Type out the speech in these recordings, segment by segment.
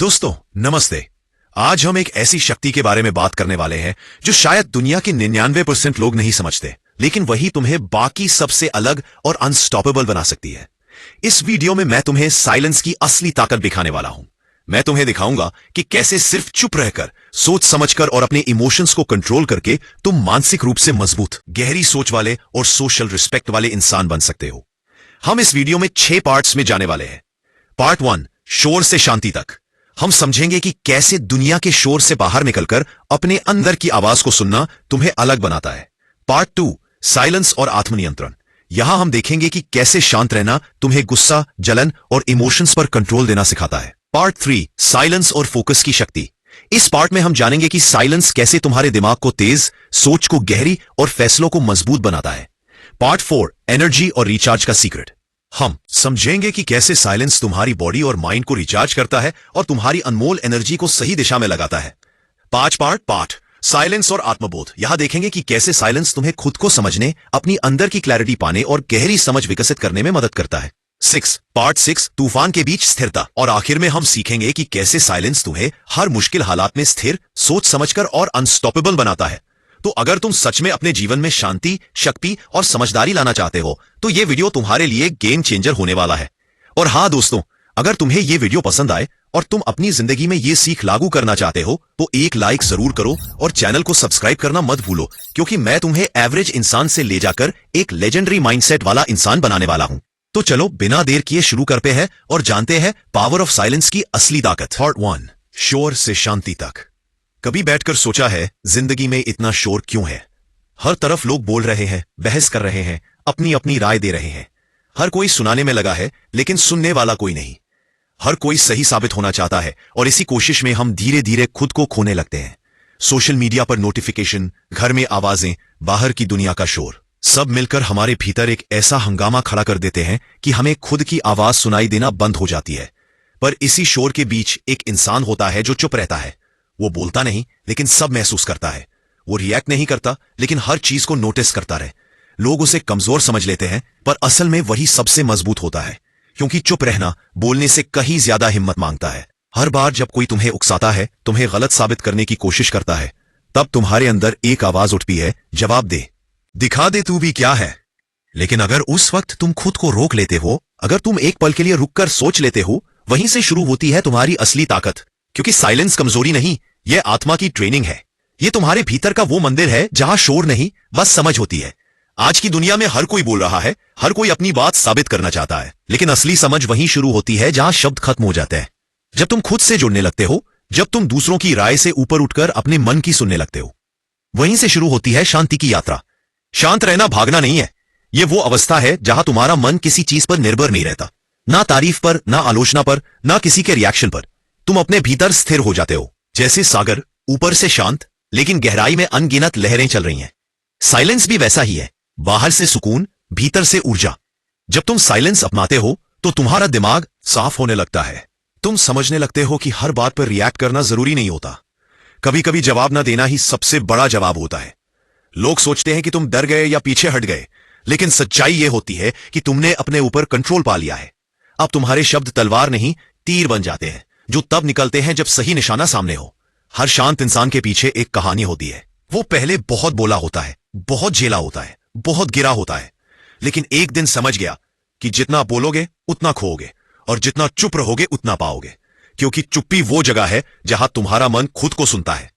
दोस्तों नमस्ते। आज हम एक ऐसी शक्ति के बारे में बात करने वाले हैं जो शायद दुनिया के 99% लोग नहीं समझते, लेकिन वही तुम्हें बाकी सबसे अलग और अनस्टॉपेबल बना सकती है। इस वीडियो में मैं तुम्हें साइलेंस की असली ताकत दिखाने वाला हूं। मैं तुम्हें दिखाऊंगा कि कैसे सिर्फ चुप रहकर, सोच समझकर और अपने इमोशंस को कंट्रोल करके तुम मानसिक रूप से मजबूत, गहरी सोच वाले और सोशल रिस्पेक्ट वाले इंसान बन सकते हो। हम इस वीडियो में 6 पार्ट्स में जाने वाले हैं। पार्ट 1, शोर से शांति तक। हम समझेंगे कि कैसे दुनिया के शोर से बाहर निकलकर अपने अंदर की आवाज को सुनना तुम्हें अलग बनाता है। पार्ट 2, साइलेंस और आत्मनियंत्रण। यहां हम देखेंगे कि कैसे शांत रहना तुम्हें गुस्सा, जलन और इमोशंस पर कंट्रोल देना सिखाता है। पार्ट 3, साइलेंस और फोकस की शक्ति। इस पार्ट में हम जानेंगे कि साइलेंस कैसे तुम्हारे दिमाग को तेज, सोच को गहरी और फैसलों को मजबूत बनाता है। पार्ट 4, एनर्जी और रिचार्ज का सीक्रेट। हम समझेंगे कि कैसे साइलेंस तुम्हारी बॉडी और माइंड को रिचार्ज करता है और तुम्हारी अनमोल एनर्जी को सही दिशा में लगाता है। 5 पार्ट, साइलेंस और आत्मबोध। यहां देखेंगे कि कैसे साइलेंस तुम्हें खुद को समझने, अपनी अंदर की क्लैरिटी पाने और गहरी समझ विकसित करने में मदद करता है। पार्ट 6, तूफान के बीच स्थिरता। और आखिर में हम सीखेंगे कि कैसे साइलेंस तुम्हें हर मुश्किल हालात में स्थिर, सोच समझकर और अनस्टॉपेबल बनाता है। तो अगर तुम सच में अपने जीवन में शांति, शक्ति और समझदारी लाना चाहते हो तो यह वीडियो तुम्हारे लिए गेम चेंजर होने वाला है। और हां दोस्तों, अगर तुम्हें यह वीडियो पसंद आए और तुम अपनी जिंदगी में यह सीख लागू करना चाहते हो तो एक लाइक जरूर करो और चैनल को सब्सक्राइब करना मत भूलो, क्योंकि मैं तुम्हें एवरेज इंसान से ले जाकर एक लेजेंडरी माइंडसेट वाला इंसान बनाने वाला हूं। तो चलो बिना देर किए शुरू करते हैं और जानते हैं पावर ऑफ साइलेंस की असली ताकत। पार्ट 1, शोर से शांति तक। कभी बैठकर सोचा है जिंदगी में इतना शोर क्यों है? हर तरफ लोग बोल रहे हैं, बहस कर रहे हैं, अपनी अपनी राय दे रहे हैं। हर कोई सुनाने में लगा है, लेकिन सुनने वाला कोई नहीं। हर कोई सही साबित होना चाहता है और इसी कोशिश में हम धीरे धीरे खुद को खोने लगते हैं। सोशल मीडिया पर नोटिफिकेशन, घर में आवाजें, बाहर की दुनिया का शोर, सब मिलकर हमारे भीतर एक ऐसा हंगामा खड़ा कर देते हैं कि हमें खुद की आवाज सुनाई देना बंद हो जाती है। पर इसी शोर के बीच एक इंसान होता है जो चुप रहता है। वो बोलता नहीं, लेकिन सब महसूस करता है। वो रिएक्ट नहीं करता, लेकिन हर चीज को नोटिस करता रहे। लोग उसे कमजोर समझ लेते हैं, पर असल में वही सबसे मजबूत होता है, क्योंकि चुप रहना बोलने से कहीं ज्यादा हिम्मत मांगता है। हर बार जब कोई तुम्हें उकसाता है, तुम्हें गलत साबित करने की कोशिश करता है, तब तुम्हारे अंदर एक आवाज उठती है, जवाब दे, दिखा दे तू भी क्या है। लेकिन अगर उस वक्त तुम खुद को रोक लेते हो, अगर तुम एक पल के लिए रुककर सोच लेते हो, वहीं से शुरू होती है तुम्हारी असली ताकत। क्योंकि साइलेंस कमजोरी नहीं, यह आत्मा की ट्रेनिंग है। यह तुम्हारे भीतर का वो मंदिर है जहां शोर नहीं, बस समझ होती है। आज की दुनिया में हर कोई बोल रहा है, हर कोई अपनी बात साबित करना चाहता है, लेकिन असली समझ वहीं शुरू होती है जहां शब्द खत्म हो जाते हैं। जब तुम खुद से जुड़ने लगते हो, जब तुम दूसरों की राय से ऊपर उठकर अपने मन की सुनने लगते हो, वहीं से शुरू होती है शांति की यात्रा। शांत रहना भागना नहीं है, यह वो अवस्था है जहां तुम्हारा मन किसी चीज पर निर्भर नहीं रहता, ना तारीफ पर, ना आलोचना पर, ना किसी के रिएक्शन पर। तुम अपने भीतर स्थिर हो जाते हो, जैसे सागर, ऊपर से शांत, लेकिन गहराई में अनगिनत लहरें चल रही हैं। साइलेंस भी वैसा ही है, बाहर से सुकून, भीतर से ऊर्जा। जब तुम साइलेंस अपनाते हो तो तुम्हारा दिमाग साफ होने लगता है। तुम समझने लगते हो कि हर बात पर रिएक्ट करना जरूरी नहीं होता। कभी कभी जवाब ना देना ही सबसे बड़ा जवाब होता है। लोग सोचते हैं कि तुम डर गए या पीछे हट गए, लेकिन सच्चाई यह होती है कि तुमने अपने ऊपर कंट्रोल पा लिया है। अब तुम्हारे शब्द तलवार नहीं, तीर बन जाते हैं, जो तब निकलते हैं जब सही निशाना सामने हो। हर शांत इंसान के पीछे एक कहानी होती है। वो पहले बहुत बोला होता है, बहुत झेला होता है, बहुत गिरा होता है, लेकिन एक दिन समझ गया कि जितना बोलोगे उतना खोओगे और जितना चुप रहोगे उतना पाओगे। क्योंकि चुप्पी वो जगह है जहां तुम्हारा मन खुद को सुनता है।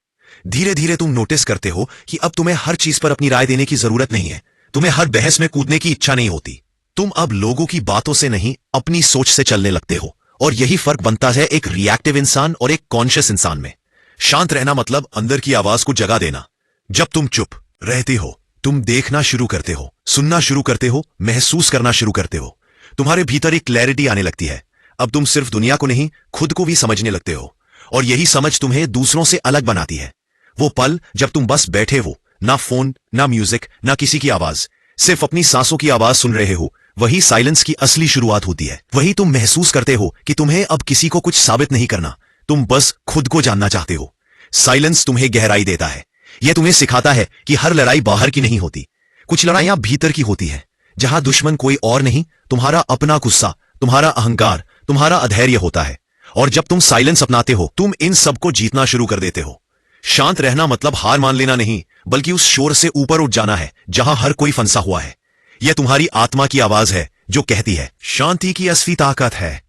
धीरे धीरे तुम नोटिस करते हो कि अब तुम्हें हर चीज पर अपनी राय देने की जरूरत नहीं है। तुम्हें हर बहस में कूदने की इच्छा नहीं होती। तुम अब लोगों की बातों से नहीं, अपनी सोच से चलने लगते हो। और यही फर्क बनता है एक रिएक्टिव इंसान और एक कॉन्शियस इंसान में। शांत रहना मतलब अंदर की आवाज को जगा देना। जब तुम चुप रहते हो, तुम देखना शुरू करते हो, सुनना शुरू करते हो, महसूस करना शुरू करते हो। तुम्हारे भीतर एक क्लैरिटी आने लगती है। अब तुम सिर्फ दुनिया को नहीं, खुद को भी समझने लगते हो। और यही समझ तुम्हें दूसरों से अलग बनाती है। वो पल जब तुम बस बैठे हो, ना फोन, ना म्यूजिक, ना किसी की आवाज, सिर्फ अपनी सांसों की आवाज सुन रहे हो, वही साइलेंस की असली शुरुआत होती है। वही तुम महसूस करते हो कि तुम्हें अब किसी को कुछ साबित नहीं करना, तुम बस खुद को जानना चाहते हो। साइलेंस तुम्हें गहराई देता है। यह तुम्हें सिखाता है कि हर लड़ाई बाहर की नहीं होती, कुछ लड़ाइयां भीतर की होती है, जहां दुश्मन कोई और नहीं, तुम्हारा अपना गुस्सा, तुम्हारा अहंकार, तुम्हारा अधैर्य होता है। और जब तुम साइलेंस अपनाते हो तुम इन सब को जीतना शुरू कर देते हो। शांत रहना मतलब हार मान लेना नहीं, बल्कि उस शोर से ऊपर उठ जाना है जहां हर कोई फंसा हुआ है। यह तुम्हारी आत्मा की आवाज है जो कहती है शांति की असली ताकत है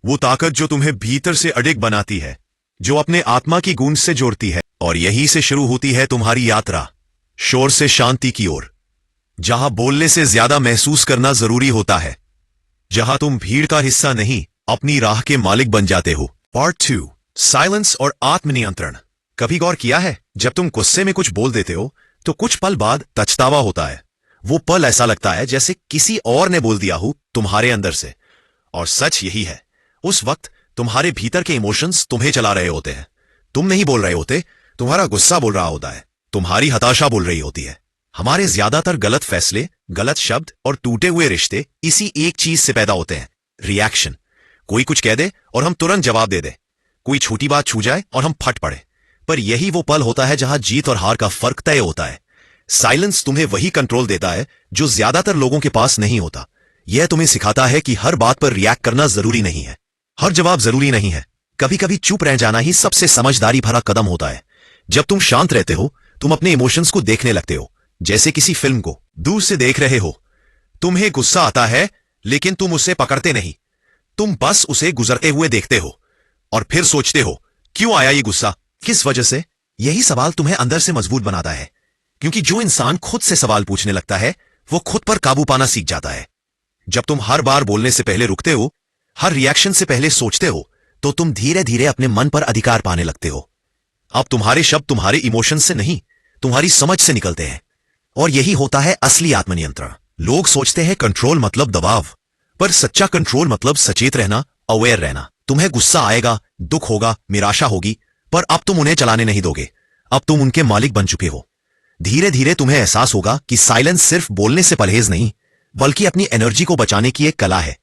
वो ताकत जो तुम्हें भीतर से अडिग बनाती है, जो अपने आत्मा की गूंज से जोड़ती है। और यहीं से शुरू होती है तुम्हारी यात्रा, शोर से शांति की ओर, जहां बोलने से ज्यादा महसूस करना जरूरी होता है, जहां तुम भीड़ का हिस्सा नहीं अपनी राह के मालिक बन जाते हो। पार्ट 2, साइलेंस और आत्मनियंत्रण। कभी गौर किया है जब तुम गुस्से में कुछ बोल देते हो तो कुछ पल बाद पछतावा होता है। वो पल ऐसा लगता है जैसे किसी और ने बोल दिया हो तुम्हारे अंदर से। और सच यही है, उस वक्त तुम्हारे भीतर के इमोशंस तुम्हें चला रहे होते हैं। तुम नहीं बोल रहे होते, तुम्हारा गुस्सा बोल रहा होता है, तुम्हारी हताशा बोल रही होती है। हमारे ज्यादातर गलत फैसले, गलत शब्द और टूटे हुए रिश्ते इसी एक चीज से पैदा होते हैं, रिएक्शन। कोई कुछ कह दे और हम तुरंत जवाब दे दे, कोई छोटी बात छू जाए और हम फट पड़े। पर यही वो पल होता है जहां जीत और हार का फर्क तय होता है। साइलेंस तुम्हें वही कंट्रोल देता है जो ज्यादातर लोगों के पास नहीं होता। यह तुम्हें सिखाता है कि हर बात पर रिएक्ट करना जरूरी नहीं है, हर जवाब जरूरी नहीं है। कभी कभी चुप रह जाना ही सबसे समझदारी भरा कदम होता है। जब तुम शांत रहते हो तुम अपने इमोशंस को देखने लगते हो जैसे किसी फिल्म को दूर से देख रहे हो। तुम्हें गुस्सा आता है लेकिन तुम उसे पकड़ते नहीं, तुम बस उसे गुजरते हुए देखते हो और फिर सोचते हो क्यों आया ये गुस्सा, किस वजह से। यही सवाल तुम्हें अंदर से मजबूत बनाता है, क्योंकि जो इंसान खुद से सवाल पूछने लगता है वो खुद पर काबू पाना सीख जाता है। जब तुम हर बार बोलने से पहले रुकते हो, हर रिएक्शन से पहले सोचते हो, तो तुम धीरे धीरे अपने मन पर अधिकार पाने लगते हो। अब तुम्हारे शब्द तुम्हारे इमोशन से नहीं, तुम्हारी समझ से निकलते हैं। और यही होता है असली आत्मनियंत्रण। लोग सोचते हैं कंट्रोल मतलब दबाव, पर सच्चा कंट्रोल मतलब सचेत रहना, अवेयर रहना। तुम्हें गुस्सा आएगा, दुख होगा, निराशा होगी, पर अब तुम उन्हें चलाने नहीं दोगे। अब तुम उनके मालिक बन चुके हो। धीरे धीरे तुम्हें एहसास होगा कि साइलेंस सिर्फ बोलने से परहेज नहीं, बल्कि अपनी एनर्जी को बचाने की एक कला है।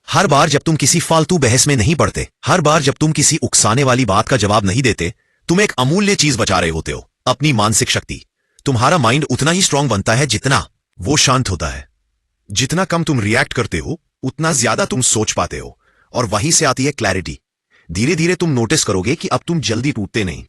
हर बार जब तुम किसी फालतू बहस में नहीं पड़ते, हर बार जब तुम किसी उकसाने वाली बात का जवाब नहीं देते, तुम एक अमूल्य चीज बचा रहे होते हो, अपनी मानसिक शक्ति। तुम्हारा माइंड उतना ही स्ट्रांग बनता है जितना वो शांत होता है। जितना कम तुम रिएक्ट करते हो उतना ज्यादा तुम सोच पाते हो, और वहीं से आती है क्लैरिटी। धीरे धीरे तुम नोटिस करोगे कि अब तुम जल्दी टूटते नहीं।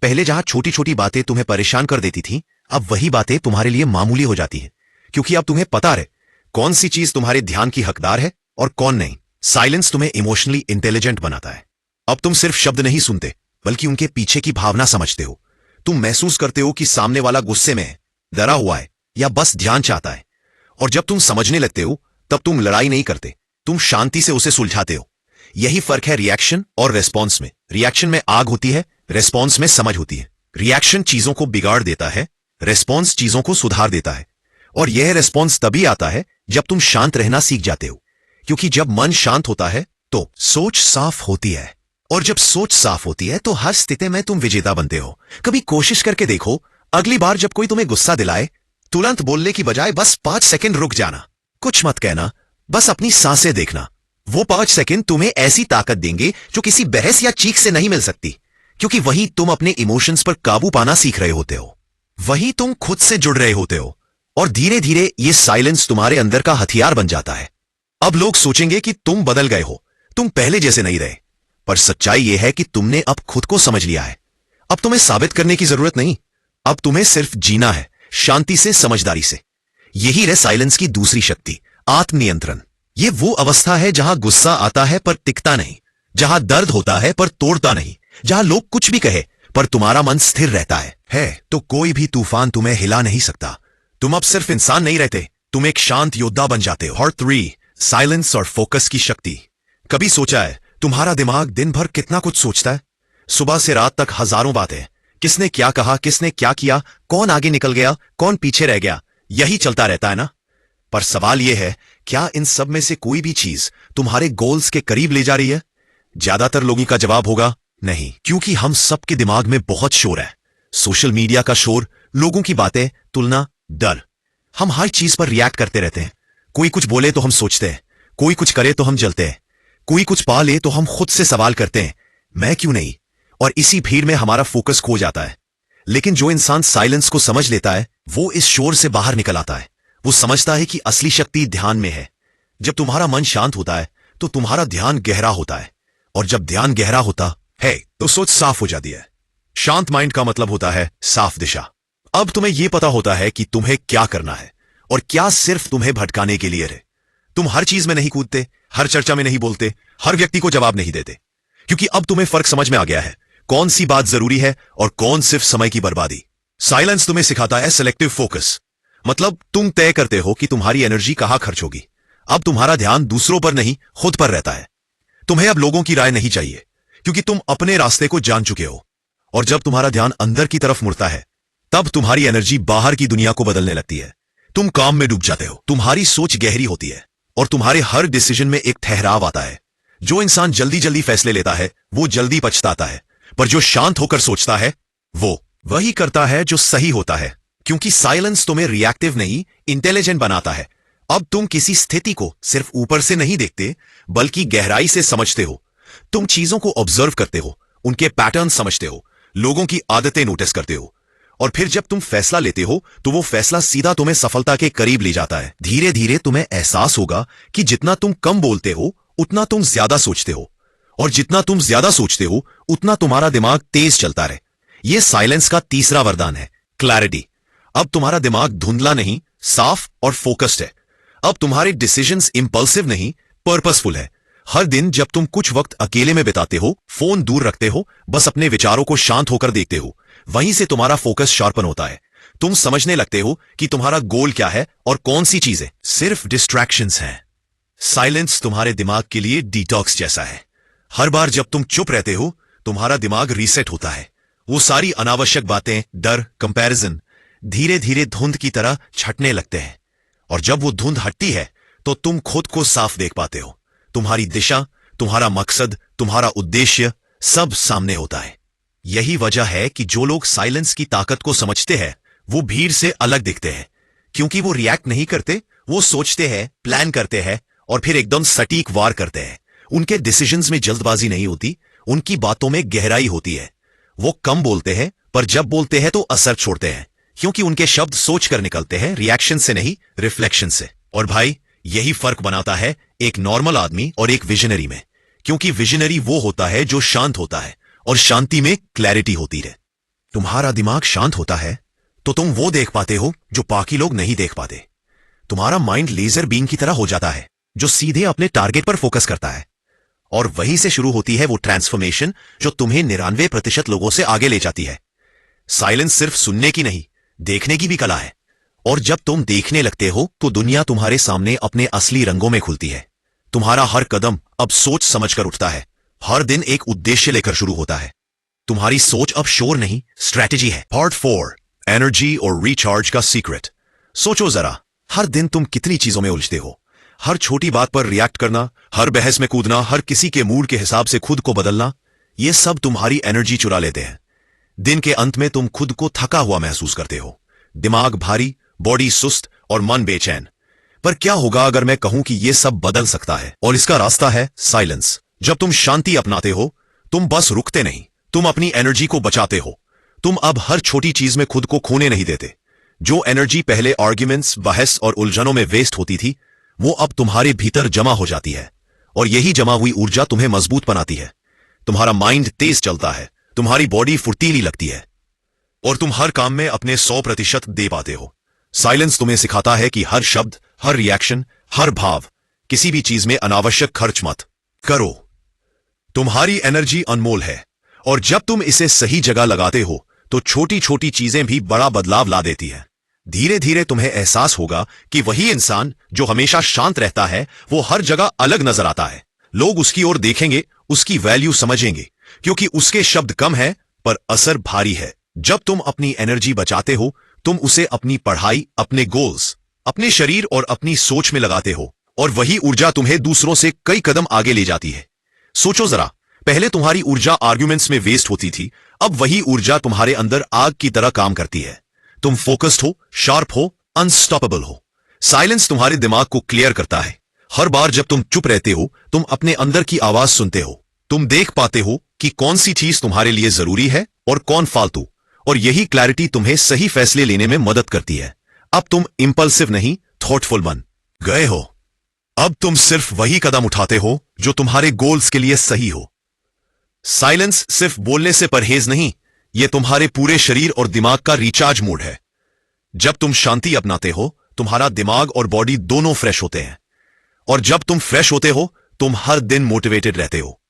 पहले जहां छोटी छोटी बातें तुम्हें परेशान कर देती थी, अब वही बातें तुम्हारे लिए मामूली हो जाती है, क्योंकि अब तुम्हें पता है कौन सी चीज तुम्हारे ध्यान की हकदार है और कौन नहीं। साइलेंस तुम्हें इमोशनली इंटेलिजेंट बनाता है। अब तुम सिर्फ शब्द नहीं सुनते, बल्कि उनके पीछे की भावना समझते हो। तुम महसूस करते हो कि सामने वाला गुस्से में है, डरा हुआ है, या बस ध्यान चाहता है। और जब तुम समझने लगते हो तब तुम लड़ाई नहीं करते, तुम शांति से उसे सुलझाते हो। यही फर्क है रिएक्शन और रेस्पॉन्स में। रिएक्शन में आग होती है, रेस्पॉन्स में समझ होती है। रिएक्शन चीजों को बिगाड़ देता है, रेस्पॉन्स चीजों को सुधार देता है। और यह रेस्पॉन्स तभी आता है जब तुम शांत रहना सीख जाते हो, क्योंकि जब मन शांत होता है तो सोच साफ होती है, और जब सोच साफ होती है तो हर स्थिति में तुम विजेता बनते हो। कभी कोशिश करके देखो, अगली बार जब कोई तुम्हें गुस्सा दिलाए, तुरंत बोलने की बजाय बस 5 सेकंड रुक जाना, कुछ मत कहना, बस अपनी सांसें देखना। वो 5 सेकंड तुम्हें ऐसी ताकत देंगे जो किसी बहस या चीख से नहीं मिल सकती, क्योंकि वही तुम अपने इमोशंस पर काबू पाना सीख रहे होते हो, वही तुम खुद से जुड़ रहे होते हो। और धीरे धीरे ये साइलेंस तुम्हारे अंदर का हथियार बन जाता है। अब लोग सोचेंगे कि तुम बदल गए हो, तुम पहले जैसे नहीं रहे, पर सच्चाई यह है कि तुमने अब खुद को समझ लिया है। अब तुम्हें साबित करने की जरूरत नहीं, अब तुम्हें सिर्फ जीना है, शांति से, समझदारी से। यही है साइलेंस की दूसरी शक्ति, आत्मनियंत्रण। ये वो अवस्था है जहां गुस्सा आता है पर टिकता नहीं, जहां दर्द होता है पर तोड़ता नहीं, जहां लोग कुछ भी कहे पर तुम्हारा मन स्थिर रहता है तो कोई भी तूफान तुम्हें हिला नहीं सकता। तुम अब सिर्फ इंसान नहीं रहते, तुम एक शांत योद्धा बन जाते हो। पार्ट 3, साइलेंस और फोकस की शक्ति। कभी सोचा है तुम्हारा दिमाग दिन भर कितना कुछ सोचता है? सुबह से रात तक हजारों बातें, किसने क्या कहा, किसने क्या किया, कौन आगे निकल गया, कौन पीछे रह गया, यही चलता रहता है ना। पर सवाल यह है, क्या इन सब में से कोई भी चीज तुम्हारे गोल्स के करीब ले जा रही है? ज्यादातर लोगों का जवाब होगा नहीं, क्योंकि हम सबके दिमाग में बहुत शोर है। सोशल मीडिया का शोर, लोगों की बातें, तुलना, डर। हम हर चीज पर रिएक्ट करते रहते हैं। कोई कुछ बोले तो हम सोचते हैं, कोई कुछ करे तो हम जलते हैं, कोई कुछ पा ले तो हम खुद से सवाल करते हैं, मैं क्यों नहीं? और इसी भीड़ में हमारा फोकस खो जाता है। लेकिन जो इंसान साइलेंस को समझ लेता है, वो इस शोर से बाहर निकल आता है। वो समझता है कि असली शक्ति ध्यान में है। जब तुम्हारा मन शांत होता है तो तुम्हारा ध्यान गहरा होता है, और जब ध्यान गहरा होता है तो सोच साफ हो जाती है। शांत माइंड का मतलब होता है साफ दिशा। अब तुम्हें यह पता होता है कि तुम्हें क्या करना है और क्या सिर्फ तुम्हें भटकाने के लिए है। तुम हर चीज में नहीं कूदते, हर चर्चा में नहीं बोलते, हर व्यक्ति को जवाब नहीं देते, क्योंकि अब तुम्हें फर्क समझ में आ गया है कौन सी बात जरूरी है और कौन सिर्फ समय की बर्बादी। साइलेंस तुम्हें सिखाता है सेलेक्टिव फोकस, मतलब तुम तय करते हो कि तुम्हारी एनर्जी कहां खर्च होगी। अब तुम्हारा ध्यान दूसरों पर नहीं, खुद पर रहता है। तुम्हें अब लोगों की राय नहीं चाहिए, क्योंकि तुम अपने रास्ते को जान चुके हो। और जब तुम्हारा ध्यान अंदर की तरफ मुड़ता है, तब तुम्हारी एनर्जी बाहर की दुनिया को बदलने लगती है। तुम काम में डूब जाते हो, तुम्हारी सोच गहरी होती है और तुम्हारे हर डिसीजन में एक ठहराव आता है। जो इंसान जल्दी जल्दी फैसले लेता है वो जल्दी पछताता है, पर जो शांत होकर सोचता है वो वही करता है जो सही होता है। क्योंकि साइलेंस तुम्हें रिएक्टिव नहीं, इंटेलिजेंट बनाता है। अब तुम किसी स्थिति को सिर्फ ऊपर से नहीं देखते, बल्कि गहराई से समझते हो। तुम चीजों को ऑब्जर्व करते हो, उनके पैटर्न समझते हो, लोगों की आदतें नोटिस करते हो, और फिर जब तुम फैसला लेते हो तो वो फैसला सीधा तुम्हें सफलता के करीब ले जाता है। धीरे धीरे तुम्हें एहसास होगा कि जितना तुम कम बोलते हो उतना तुम ज्यादा सोचते हो, और जितना तुम ज्यादा सोचते हो उतना तुम्हारा दिमाग तेज चलता रहे। यह साइलेंस का तीसरा वरदान है, क्लैरिटी। अब तुम्हारा दिमाग धुंधला नहीं, साफ और फोकस्ड है। अब तुम्हारे डिसीजंस इंपल्सिव नहीं, पर्पसफुल है। हर दिन जब तुम कुछ वक्त अकेले में बिताते हो, फोन दूर रखते हो, बस अपने विचारों को शांत होकर देखते हो, वहीं से तुम्हारा फोकस शार्पन होता है। तुम समझने लगते हो कि तुम्हारा गोल क्या है और कौन सी चीजें सिर्फ डिस्ट्रैक्शंस हैं। साइलेंस तुम्हारे दिमाग के लिए डिटॉक्स जैसा है। हर बार जब तुम चुप रहते हो, तुम्हारा दिमाग रीसेट होता है। वो सारी अनावश्यक बातें, डर, कंपैरिजन धीरे धीरे धुंध की तरह छटने लगते हैं, और जब वो धुंध हटती है तो तुम खुद को साफ देख पाते हो। तुम्हारी दिशा, तुम्हारा मकसद, तुम्हारा उद्देश्य सब सामने होता है। यही वजह है कि जो लोग साइलेंस की ताकत को समझते हैं वो भीड़ से अलग दिखते हैं, क्योंकि वो रिएक्ट नहीं करते, वो सोचते हैं, प्लान करते हैं और फिर एकदम सटीक वार करते हैं। उनके डिसीजंस में जल्दबाजी नहीं होती, उनकी बातों में गहराई होती है। वो कम बोलते हैं, पर जब बोलते हैं तो असर छोड़ते हैं, क्योंकि उनके शब्द सोच कर निकलते हैं, रिएक्शन से नहीं, रिफ्लेक्शन से। और भाई, यही फर्क बनाता है एक नॉर्मल आदमी और एक विजनरी में, क्योंकि विजनरी वो होता है जो शांत होता है और शांति में क्लैरिटी होती है। तुम्हारा दिमाग शांत होता है तो तुम वो देख पाते हो जो बाकी लोग नहीं देख पाते। तुम्हारा माइंड लेजर बीम की तरह हो जाता है, जो सीधे अपने टारगेट पर फोकस करता है, और वहीं से शुरू होती है वो ट्रांसफॉर्मेशन जो तुम्हें 99% लोगों से आगे ले जाती है। साइलेंस सिर्फ सुनने की नहीं, देखने की भी कला है। और जब तुम देखने लगते हो तो दुनिया तुम्हारे सामने अपने असली रंगों में खुलती है। तुम्हारा हर कदम अब सोच समझकर उठता है, हर दिन एक उद्देश्य लेकर शुरू होता है। तुम्हारी सोच अब शोर नहीं, स्ट्रैटेजी है। पार्ट 4, एनर्जी और रिचार्ज का सीक्रेट। सोचो जरा, हर दिन तुम कितनी चीजों में उलझते हो। हर छोटी बात पर रिएक्ट करना, हर बहस में कूदना, हर किसी के मूड के हिसाब से खुद को बदलना, ये सब तुम्हारी एनर्जी चुरा लेते हैं। दिन के अंत में तुम खुद को थका हुआ महसूस करते हो, दिमाग भारी, बॉडी सुस्त और मन बेचैन। पर क्या होगा अगर मैं कहूं कि यह सब बदल सकता है? और इसका रास्ता है साइलेंस। जब तुम शांति अपनाते हो, तुम बस रुकते नहीं, तुम अपनी एनर्जी को बचाते हो। तुम अब हर छोटी चीज में खुद को खोने नहीं देते। जो एनर्जी पहले आर्ग्यूमेंट्स, बहस और उलझनों में वेस्ट होती थी, वो अब तुम्हारे भीतर जमा हो जाती है, और यही जमा हुई ऊर्जा तुम्हें मजबूत बनाती है। तुम्हारा माइंड तेज चलता है, तुम्हारी बॉडी फुर्तीली लगती है, और तुम हर काम में अपने 100% दे पाते हो। साइलेंस तुम्हें सिखाता है कि हर शब्द, हर रिएक्शन, हर भाव, किसी भी चीज में अनावश्यक खर्च मत करो। तुम्हारी एनर्जी अनमोल है, और जब तुम इसे सही जगह लगाते हो तो छोटी छोटी चीजें भी बड़ा बदलाव ला देती है। धीरे धीरे तुम्हें एहसास होगा कि वही इंसान जो हमेशा शांत रहता है, वो हर जगह अलग नजर आता है। लोग उसकी ओर देखेंगे, उसकी वैल्यू समझेंगे, क्योंकि उसके शब्द कम है पर असर भारी है। जब तुम अपनी एनर्जी बचाते हो, तुम उसे अपनी पढ़ाई, अपने गोल्स, अपने शरीर और अपनी सोच में लगाते हो, और वही ऊर्जा तुम्हें दूसरों से कई कदम आगे ले जाती है। सोचो जरा, पहले तुम्हारी ऊर्जा आर्ग्यूमेंट्स में वेस्ट होती थी, अब वही ऊर्जा तुम्हारे अंदर आग की तरह काम करती है। तुम फोकस्ड हो, शार्प हो, अनस्टॉपेबल हो। साइलेंस तुम्हारे दिमाग को क्लियर करता है। हर बार जब तुम चुप रहते हो, तुम अपने अंदर की आवाज सुनते हो। तुम देख पाते हो कि कौन सी चीज तुम्हारे लिए जरूरी है और कौन फालतू, और यही क्लैरिटी तुम्हें सही फैसले लेने में मदद करती है। अब तुम इंपल्सिव नहीं, थॉटफुल बन गए हो। अब तुम सिर्फ वही कदम उठाते हो जो तुम्हारे गोल्स के लिए सही हो, साइलेंस सिर्फ बोलने से परहेज नहीं, यह तुम्हारे पूरे शरीर और दिमाग का रिचार्ज मोड है। जब तुम शांति अपनाते हो, तुम्हारा दिमाग और बॉडी दोनों फ्रेश होते हैं, और जब तुम फ्रेश होते हो, तुम हर दिन मोटिवेटेड रहते हो।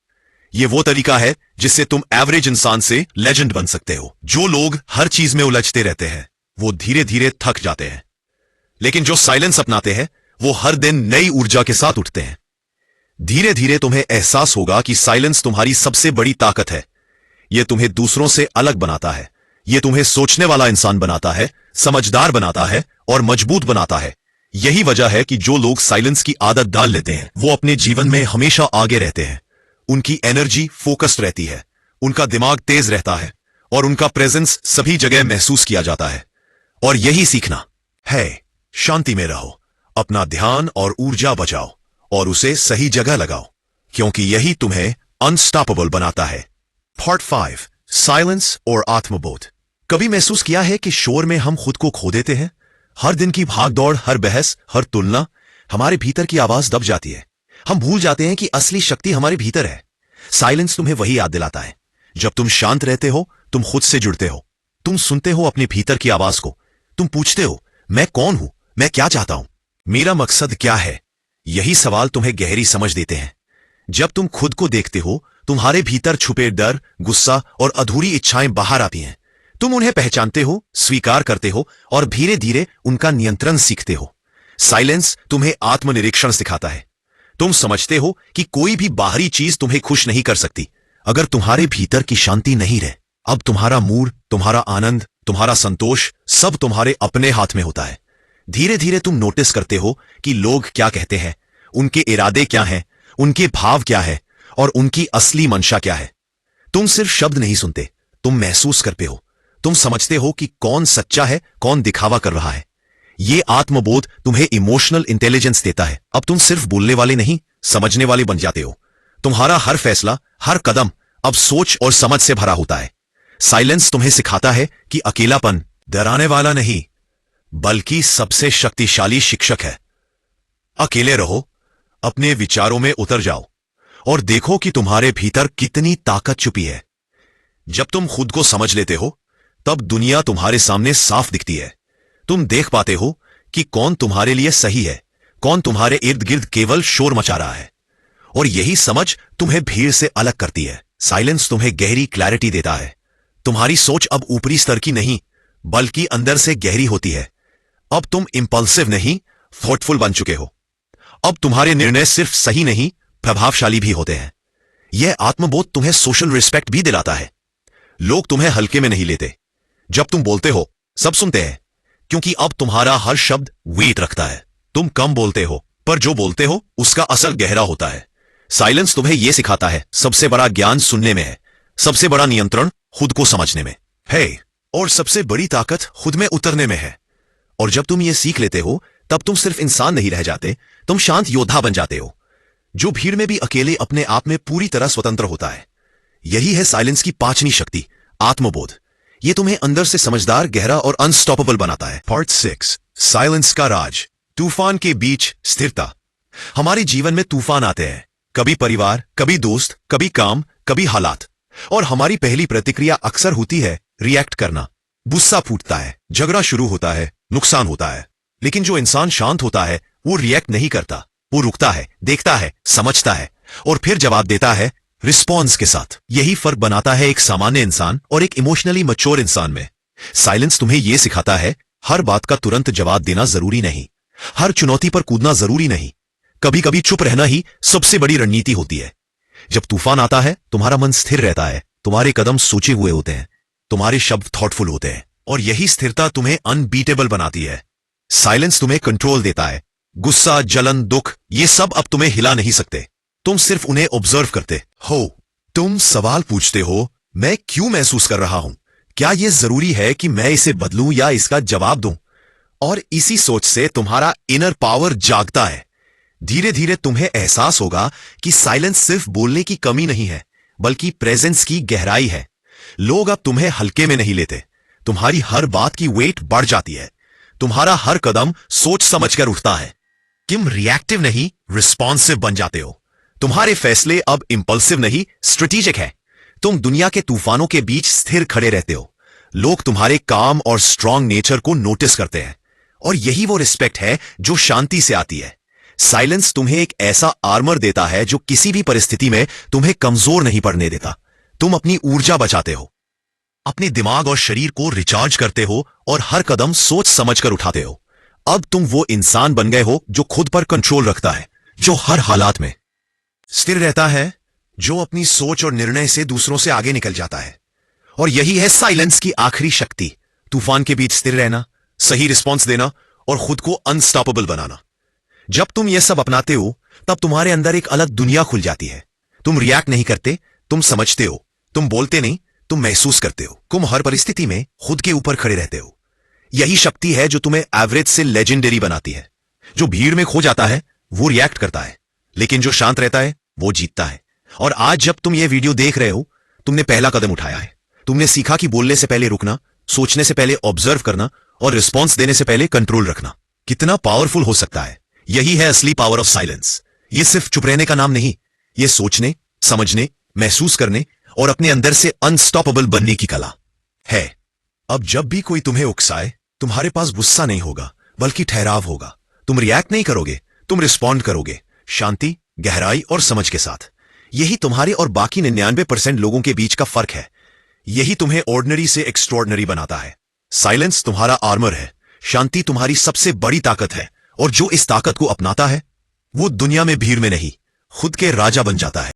यह वो तरीका है जिससे तुम एवरेज इंसान से लेजेंड बन सकते हो। जो लोग हर चीज में उलझते रहते हैं, वो धीरे धीरे थक जाते हैं, लेकिन जो साइलेंस अपनाते हैं, वो हर दिन नई ऊर्जा के साथ उठते हैं। धीरे धीरे तुम्हें एहसास होगा कि साइलेंस तुम्हारी सबसे बड़ी ताकत है। यह तुम्हें दूसरों से अलग बनाता है, यह तुम्हें सोचने वाला इंसान बनाता है, समझदार बनाता है और मजबूत बनाता है। यही वजह है कि जो लोग साइलेंस की आदत डाल लेते हैं, वो अपने जीवन में हमेशा आगे रहते हैं। उनकी एनर्जी फोकस्ड रहती है, उनका दिमाग तेज रहता है और उनका प्रेजेंस सभी जगह महसूस किया जाता है। और यही सीखना है। शांति में रहो, अपना ध्यान और ऊर्जा बचाओ और उसे सही जगह लगाओ, क्योंकि यही तुम्हें अनस्टॉपेबल बनाता है। पार्ट 5, साइलेंस और आत्मबोध। कभी महसूस किया है कि शोर में हम खुद को खो देते हैं? हर दिन की भागदौड़, हर बहस, हर तुलना, हमारे भीतर की आवाज दब जाती है। हम भूल जाते हैं कि असली शक्ति हमारे भीतर है। साइलेंस तुम्हें वही याद दिलाता है। जब तुम शांत रहते हो, तुम खुद से जुड़ते हो, तुम सुनते हो अपने भीतर की आवाज को, तुम पूछते हो, मैं कौन हूं, मैं क्या चाहता हूं, मेरा मकसद क्या है। यही सवाल तुम्हें गहरी समझ देते हैं। जब तुम खुद को देखते हो, तुम्हारे भीतर छुपे डर, गुस्सा और अधूरी इच्छाएं बाहर आती हैं। तुम उन्हें पहचानते हो, स्वीकार करते हो और धीरे धीरे उनका नियंत्रण सीखते हो। साइलेंस तुम्हें आत्मनिरीक्षण सिखाता है। तुम समझते हो कि कोई भी बाहरी चीज तुम्हें खुश नहीं कर सकती अगर तुम्हारे भीतर की शांति नहीं रहे। अब तुम्हारा मूड, तुम्हारा आनंद, तुम्हारा संतोष सब तुम्हारे अपने हाथ में होता है। धीरे धीरे तुम नोटिस करते हो कि लोग क्या कहते हैं, उनके इरादे क्या हैं, उनके भाव क्या है और उनकी असली मंशा क्या है। तुम सिर्फ शब्द नहीं सुनते, तुम महसूस करते हो। तुम समझते हो कि कौन सच्चा है, कौन दिखावा कर रहा है। ये आत्मबोध तुम्हें इमोशनल इंटेलिजेंस देता है। अब तुम सिर्फ बोलने वाले नहीं, समझने वाले बन जाते हो। तुम्हारा हर फैसला, हर कदम अब सोच और समझ से भरा होता है। साइलेंस तुम्हें सिखाता है कि अकेलापन डराने वाला नहीं, बल्कि सबसे शक्तिशाली शिक्षक है। अकेले रहो, अपने विचारों में उतर जाओ और देखो कि तुम्हारे भीतर कितनी ताकत छुपी है। जब तुम खुद को समझ लेते हो, तब दुनिया तुम्हारे सामने साफ दिखती है। तुम देख पाते हो कि कौन तुम्हारे लिए सही है, कौन तुम्हारे इर्द गिर्द केवल शोर मचा रहा है। और यही समझ तुम्हें भीड़ से अलग करती है। साइलेंस तुम्हें गहरी क्लैरिटी देता है। तुम्हारी सोच अब ऊपरी स्तर की नहीं, बल्कि अंदर से गहरी होती है। अब तुम इंपल्सिव नहीं, थॉटफुल बन चुके हो। अब तुम्हारे निर्णय सिर्फ सही नहीं, प्रभावशाली भी होते हैं। यह आत्मबोध तुम्हें सोशल रिस्पेक्ट भी दिलाता है। लोग तुम्हें हल्के में नहीं लेते। जब तुम बोलते हो, सब सुनते हैं, क्योंकि अब तुम्हारा हर शब्द वेट रखता है। तुम कम बोलते हो, पर जो बोलते हो उसका असर गहरा होता है। साइलेंस तुम्हें यह सिखाता है, सबसे बड़ा ज्ञान सुनने में है, सबसे बड़ा नियंत्रण खुद को समझने में है, और सबसे बड़ी ताकत खुद में उतरने में है। और जब तुम ये सीख लेते हो, तब तुम सिर्फ इंसान नहीं रह जाते, तुम शांत योद्धा बन जाते हो, जो भीड़ में भी अकेले अपने आप में पूरी तरह स्वतंत्र होता है। यही है साइलेंस की पांचवी शक्ति, आत्मबोध। यह तुम्हें अंदर से समझदार, गहरा और अनस्टॉपेबल बनाता है। पार्ट 6, साइलेंस का राज। तूफान के बीच स्थिरता। हमारे जीवन में तूफान आते हैं, कभी परिवार, कभी दोस्त, कभी काम, कभी हालात, और हमारी पहली प्रतिक्रिया अक्सर होती है रिएक्ट करना। गुस्सा फूटता है, झगड़ा शुरू होता है, नुकसान होता है। लेकिन जो इंसान शांत होता है, वो रिएक्ट नहीं करता, वो रुकता है, देखता है, समझता है और फिर जवाब देता है रिस्पॉन्स के साथ। यही फर्क बनाता है एक सामान्य इंसान और एक इमोशनली मैच्योर इंसान में। साइलेंस तुम्हें यह सिखाता है, हर बात का तुरंत जवाब देना जरूरी नहीं, हर चुनौती पर कूदना जरूरी नहीं। कभी कभी चुप रहना ही सबसे बड़ी रणनीति होती है। जब तूफान आता है, तुम्हारा मन स्थिर रहता है, तुम्हारे कदम सोचे हुए होते हैं, तुम्हारे शब्द थॉटफुल होते हैं, और यही स्थिरता तुम्हें अनबीटेबल बनाती है। साइलेंस तुम्हें कंट्रोल देता है। गुस्सा, जलन, दुख, ये सब अब तुम्हें हिला नहीं सकते। तुम सिर्फ उन्हें ऑब्जर्व करते हो। तुम सवाल पूछते हो, मैं क्यों महसूस कर रहा हूं, क्या यह जरूरी है कि मैं इसे बदलूं या इसका जवाब दूं? और इसी सोच से तुम्हारा इनर पावर जागता है। धीरे धीरे तुम्हें एहसास होगा कि साइलेंस सिर्फ बोलने की कमी नहीं है, बल्कि प्रेजेंस की गहराई है। लोग अब तुम्हें हल्के में नहीं लेते, तुम्हारी हर बात की वेट बढ़ जाती है, तुम्हारा हर कदम सोच समझकर उठता है। तुम रिएक्टिव नहीं, रिस्पॉन्सिव बन जाते हो। तुम्हारे फैसले अब इंपल्सिव नहीं, स्ट्रेटेजिक है। तुम दुनिया के तूफानों के बीच स्थिर खड़े रहते हो। लोग तुम्हारे काम और स्ट्रांग नेचर को नोटिस करते हैं, और यही वो रिस्पेक्ट है जो शांति से आती है। साइलेंस तुम्हें एक ऐसा आर्मर देता है जो किसी भी परिस्थिति में तुम्हें कमजोर नहीं पड़ने देता। तुम अपनी ऊर्जा बचाते हो, अपने दिमाग और शरीर को रिचार्ज करते हो, और हर कदम सोच समझकर उठाते हो। अब तुम वो इंसान बन गए हो जो खुद पर कंट्रोल रखता है, जो हर हालात में स्थिर रहता है, जो अपनी सोच और निर्णय से दूसरों से आगे निकल जाता है। और यही है साइलेंस की आखिरी शक्ति, तूफान के बीच स्थिर रहना, सही रिस्पॉन्स देना और खुद को अनस्टॉपेबल बनाना। जब तुम यह सब अपनाते हो, तब तुम्हारे अंदर एक अलग दुनिया खुल जाती है। तुम रिएक्ट नहीं करते, तुम समझते हो। तुम बोलते नहीं, तुम महसूस करते हो। तुम हर परिस्थिति में खुद के ऊपर खड़े रहते हो। यही शक्ति है जो तुम्हें एवरेज से लेजेंडरी बनाती है। जो भीड़ में खो जाता है वो रिएक्ट करता है, लेकिन जो शांत रहता है वो जीतता है। और आज जब तुम ये वीडियो देख रहे हो, तुमने पहला कदम उठाया है। तुमने सीखा कि बोलने से पहले रुकना, सोचने से पहले ऑब्जर्व करना और रिस्पॉन्स देने से पहले कंट्रोल रखना कितना पावरफुल हो सकता है। यही है असली पावर ऑफ साइलेंस। ये सिर्फ चुप रहने का नाम नहीं, ये सोचने, समझने, महसूस करने और अपने अंदर से अनस्टॉपेबल बनने की कला है। अब जब भी कोई तुम्हें उकसाए, तुम्हारे पास गुस्सा नहीं होगा, बल्कि ठहराव होगा। तुम रिएक्ट नहीं करोगे, तुम रिस्पॉन्ड करोगे, शांति, गहराई और समझ के साथ। यही तुम्हारे और बाकी 99% लोगों के बीच का फर्क है। यही तुम्हें ऑर्डिनरी से एक्स्ट्रॉर्डिनरी बनाता है। साइलेंस तुम्हारा आर्मर है, शांति तुम्हारी सबसे बड़ी ताकत है, और जो इस ताकत को अपनाता है वो दुनिया में भीड़ में नहीं, खुद के राजा बन जाता है।